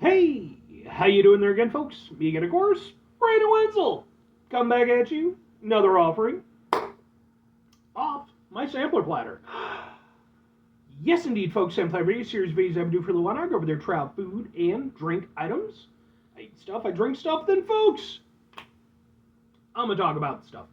Hey, how you doing there again, folks? Me again, of course, Brandon Wenzel. Come back at you, another offering off my sampler platter. Yes, indeed, folks, sampler video series videos I do for the one. I go over their trout food and drink items. I eat stuff, I drink stuff, then, folks, I'm gonna talk about the stuff.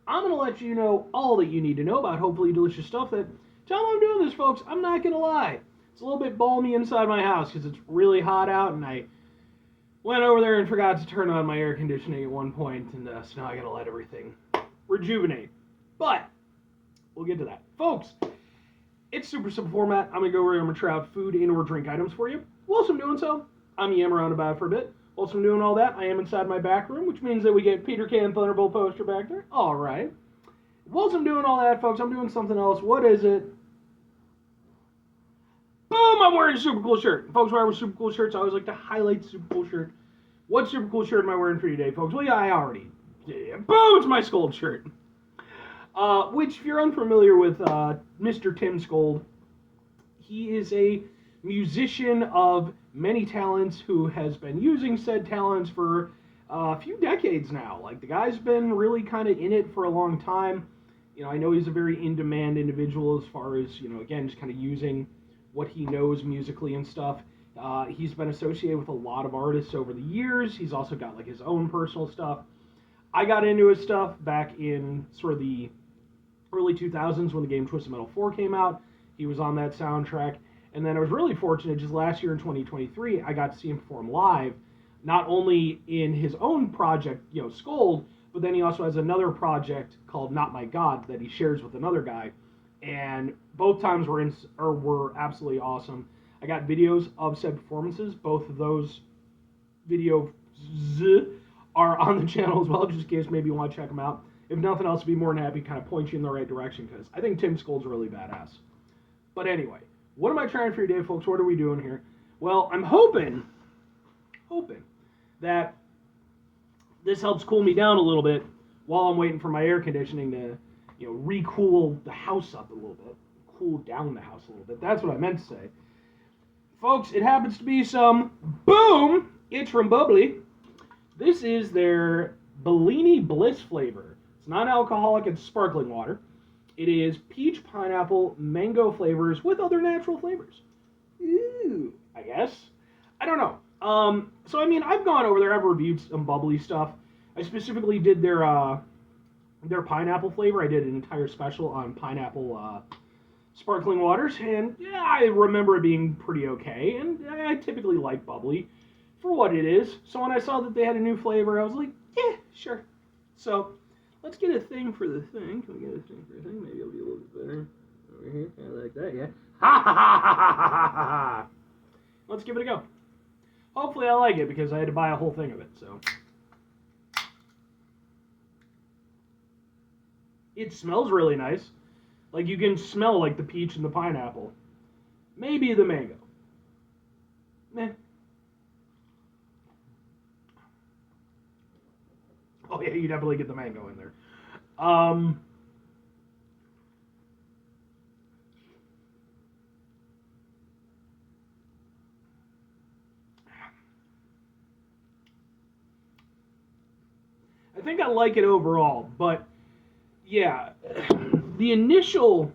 I'm gonna let you know all that you need to know about hopefully delicious stuff. That time I'm doing this, folks, I'm not gonna lie. It's a little bit balmy inside my house because it's really hot out, and I went over there and forgot to turn on my air conditioning at one point, and so now I gotta let everything rejuvenate. But we'll get to that, folks. It's super simple format. I'm gonna go over and I'm gonna try out food and or drink items for you. Whilst I'm doing so, I'm yammering around about it for a bit. Whilst I'm doing all that, I am inside my back room, which means that we get Peter Can Thunderbolt poster back there. All right. Whilst I'm doing all that, folks, I'm doing something else. What is it? Boom! I'm wearing a super cool shirt. Folks, when I wear super cool shirts, I always like to highlight the super cool shirt. What super cool shirt am I wearing for you today, folks? Well, yeah, I already did. Boom! It's my Scold shirt. Which, if you're unfamiliar with Mr. Tim Scold, he is a musician of many talents who has been using said talents for a few decades now. Like, the guy's been really kind of in it for a long time. You know, I know he's a very in-demand individual as far as, again, just kind of using what he knows musically and stuff. He's been associated with a lot of artists over the years. He's also got, like, his own personal stuff. I got into his stuff back in sort of the early 2000s when the game Twisted Metal 4 came out. He was on that soundtrack. And then I was really fortunate just last year in 2023, I got to see him perform live, not only in his own project, Scold, but then he also has another project called Not My God that he shares with another guy. And both times were absolutely awesome. I got videos of said performances. Both of those videos are on the channel as well, just in case maybe you want to check them out. If nothing else, I'd be more than happy to kind of point you in the right direction because I think Tim Scold's really badass. But anyway, what am I trying for you today, folks? What are we doing here? Well, I'm hoping that this helps cool me down a little bit while I'm waiting for my air conditioning to, recool the house up a little bit, cool down the house a little bit. That's what I meant to say. Folks, it happens to be some boom. It's from Bubly. This is their Bellini Bliss flavor. It's non-alcoholic, it's sparkling water. It is peach, pineapple, mango flavors with other natural flavors. Ooh, I guess. I don't know. So I mean, I've gone over there. I've reviewed some Bubly stuff. I specifically did their pineapple flavor. I did an entire special on pineapple sparkling waters, and yeah, I remember it being pretty okay. And I typically like Bubly for what it is. So when I saw that they had a new flavor, I was like, yeah, sure. So let's get a thing for the thing. Can we get a thing for a thing? Maybe it'll be a little bit better. Over here, kind of like that, yeah. Ha ha ha ha ha ha ha! Let's give it a go. Hopefully I like it because I had to buy a whole thing of it, so. It smells really nice. Like, you can smell, like, the peach and the pineapple. Maybe the mango. Meh. Oh, yeah, you definitely get the mango in there. I think I like it overall, but yeah, the initial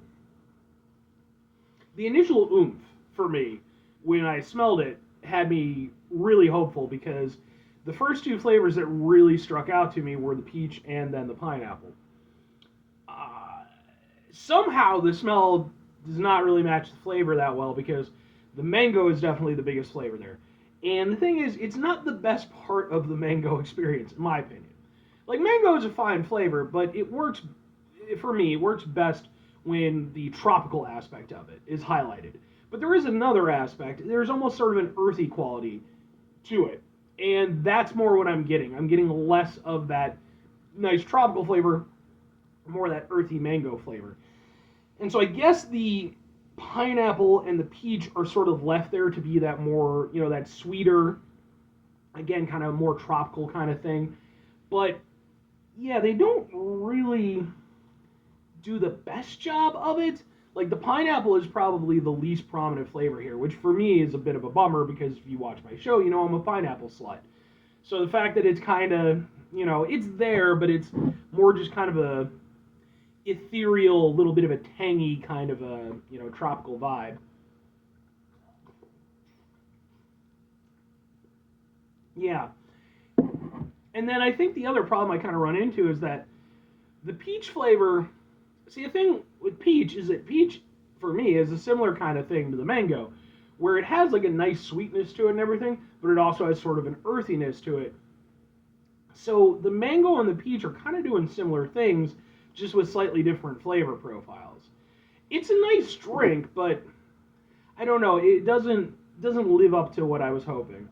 oomph for me when I smelled it had me really hopeful because the first two flavors that really struck out to me were the peach and then the pineapple. Uh, Somehow the smell does not really match the flavor that well because the mango is definitely the biggest flavor there. And the thing is, it's not the best part of the mango experience, in my opinion. Like, mango is a fine flavor, but it works, for me, it works best when the tropical aspect of it is highlighted. But there is another aspect. There's almost sort of an earthy quality to it. And that's more what I'm getting. I'm getting less of that nice tropical flavor, more of that earthy mango flavor. And so I guess the pineapple and the peach are sort of left there to be that more, that sweeter, again, kind of more tropical kind of thing. But yeah, they don't really do the best job of it. Like, the pineapple is probably the least prominent flavor here, which for me is a bit of a bummer because if you watch my show, you know I'm a pineapple slut. So the fact that it's kind of, it's there, but it's more just kind of a ethereal, little bit of a tangy kind of a, tropical vibe. Yeah. And then I think the other problem I kind of run into is that the peach flavor. See, the thing with peach is that peach, for me, is a similar kind of thing to the mango, where it has like a nice sweetness to it and everything, but it also has sort of an earthiness to it. So the mango and the peach are kind of doing similar things, just with slightly different flavor profiles. It's a nice drink, but I don't know, it doesn't live up to what I was hoping.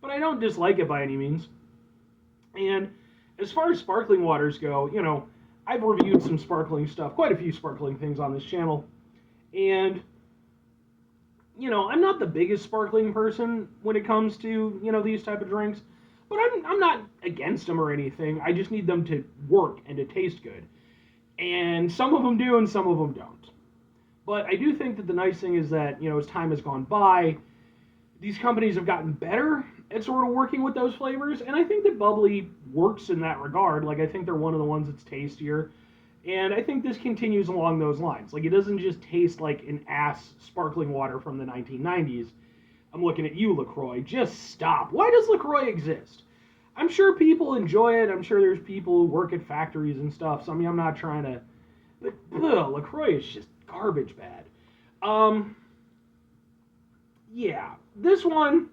But I don't dislike it by any means. And as far as sparkling waters go, I've reviewed some sparkling stuff, quite a few sparkling things on this channel. And, I'm not the biggest sparkling person when it comes to, these type of drinks. But I'm not against them or anything. I just need them to work and to taste good. And some of them do and some of them don't. But I do think that the nice thing is that, as time has gone by, these companies have gotten better at sort of working with those flavors, and I think that Bubly works in that regard. Like, I think they're one of the ones that's tastier, and I think this continues along those lines. Like, it doesn't just taste like an ass sparkling water from the 1990s. I'm looking at you, LaCroix. Just stop. Why does LaCroix exist? I'm sure people enjoy it. I'm sure there's people who work at factories and stuff, so I'm not trying to... But, LaCroix is just garbage bad. Yeah, this one,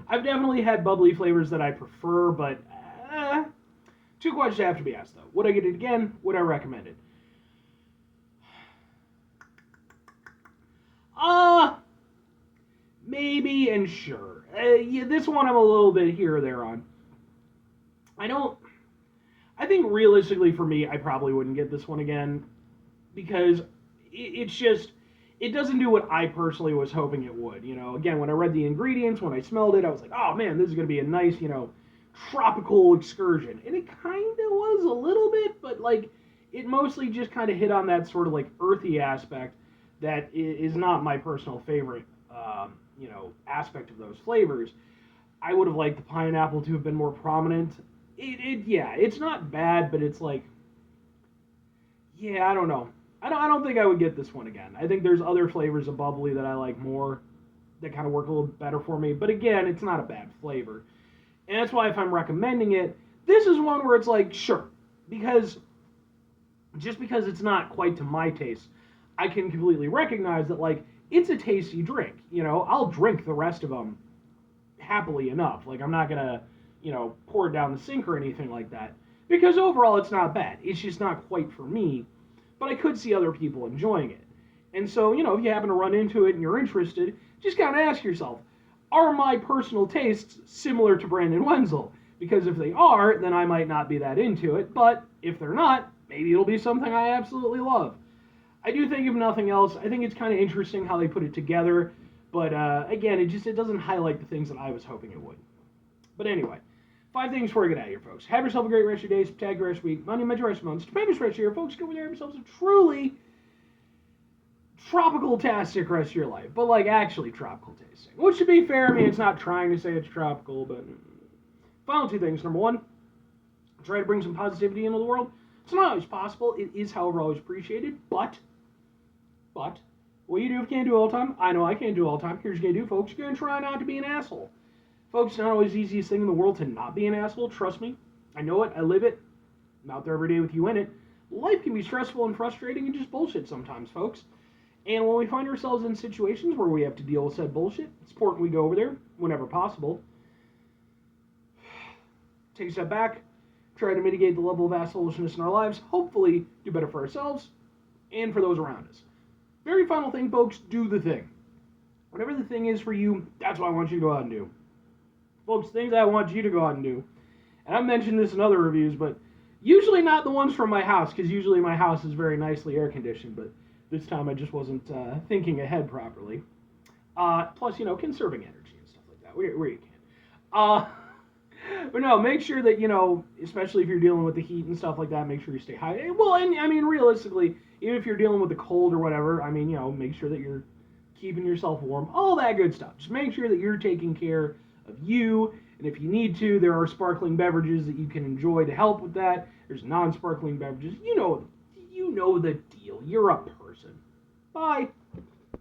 I've definitely had bubbly flavors that I prefer, but two questions have to be asked, though. Would I get it again? Would I recommend it? Maybe and sure. Yeah, this one I'm a little bit here or there on. I think realistically for me, I probably wouldn't get this one again because it's just... It doesn't do what I personally was hoping it would. Again, when I read the ingredients, when I smelled it, I was like, oh man, this is going to be a nice, tropical excursion. And it kind of was a little bit, but like, it mostly just kind of hit on that sort of like earthy aspect that is not my personal favorite, aspect of those flavors. I would have liked the pineapple to have been more prominent. Yeah, it's not bad, but it's like, yeah, I don't know. I don't think I would get this one again. I think there's other flavors of bubbly that I like more that kind of work a little better for me. But again, it's not a bad flavor. And that's why if I'm recommending it, this is one where it's like, sure. Because just because it's not quite to my taste, I can completely recognize that, like, it's a tasty drink. I'll drink the rest of them happily enough. Like, I'm not going to, pour it down the sink or anything like that. Because overall, it's not bad. It's just not quite for me. But I could see other people enjoying it. And so, if you happen to run into it and you're interested, just kind of ask yourself, are my personal tastes similar to Brandon Wenzel? Because if they are, then I might not be that into it. But if they're not, maybe it'll be something I absolutely love. I do think, if nothing else, I think it's kind of interesting how they put it together. But again, it doesn't highlight the things that I was hoping it would. But anyway. 5 things before we get out of here, folks. Have yourself a great rest of your day, spectacular rest of your week, Monday, Monday, rest of month, stupendous rest of your year, folks. Go over there and have yourselves a truly tropical-tastic rest of your life. But, like, actually tropical tasting. Which, to be fair, I mean, it's not trying to say it's tropical, but... Final 2 things. Number 1, try to bring some positivity into the world. It's not always possible. It is, however, always appreciated. But, what you do if you can't do it all the time? I know I can't do it all the time. Here's what you're going to do, folks. You're going to try not to be an asshole. Folks, it's not always the easiest thing in the world to not be an asshole. Trust me. I know it. I live it. I'm out there every day with you in it. Life can be stressful and frustrating and just bullshit sometimes, folks. And when we find ourselves in situations where we have to deal with said bullshit, it's important we go over there whenever possible. Take a step back. Try to mitigate the level of assholishness in our lives. Hopefully do better for ourselves and for those around us. Very final thing, folks. Do the thing. Whatever the thing is for you, that's what I want you to go out and do. Folks, things I want you to go out and do, and I've mentioned this in other reviews, but usually not the ones from my house, because usually my house is very nicely air-conditioned, but this time I just wasn't thinking ahead properly. Plus, conserving energy and stuff like that, where you can. But no, make sure that, especially if you're dealing with the heat and stuff like that, make sure you stay hydrated. Well, and I mean, realistically, even if you're dealing with the cold or whatever, I mean, make sure that you're keeping yourself warm, all that good stuff. Just make sure that you're taking care of you. And if you need to, there are sparkling beverages that you can enjoy to help with that. There's non-sparkling beverages. You know the deal. You're a person. Bye.